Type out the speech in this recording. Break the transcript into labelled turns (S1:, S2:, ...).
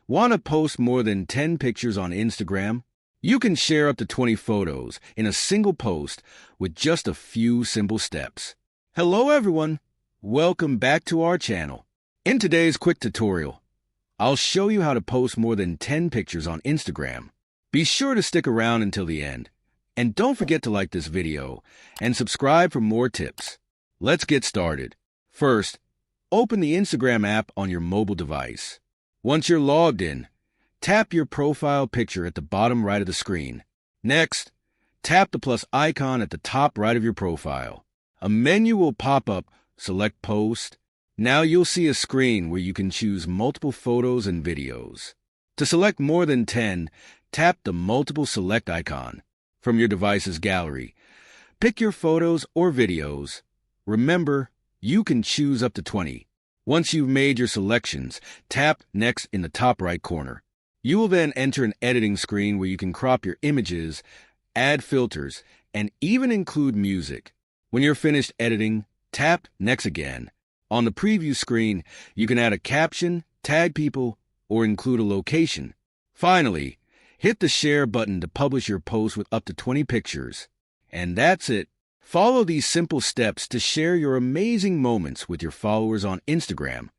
S1: Want to post more than 10 pictures on Instagram? You can share up to 20 photos in a single post with just a few simple steps. Hello everyone, welcome back to our channel. In today's quick tutorial, I'll show you how to post more than 10 pictures on Instagram. Be sure to stick around until the end, and don't forget to like this video and subscribe for more tips. Let's get started. First, open the Instagram app on your mobile device. Once you're logged in, tap your profile picture at the bottom right of the screen. Next, tap the plus icon at the top right of your profile. A menu will pop up, select Post. Now you'll see a screen where you can choose multiple photos and videos. To select more than 10, tap the Multiple Select icon from your device's gallery. Pick your photos or videos. Remember, you can choose up to 20. Once you've made your selections, tap Next in the top right corner. You will then enter an editing screen where you can crop your images, add filters, and even include music. When you're finished editing, tap Next again. On the preview screen, you can add a caption, tag people, or include a location. Finally, hit the share button to publish your post with up to 20 pictures. And that's it. Follow these simple steps to share your amazing moments with your followers on Instagram.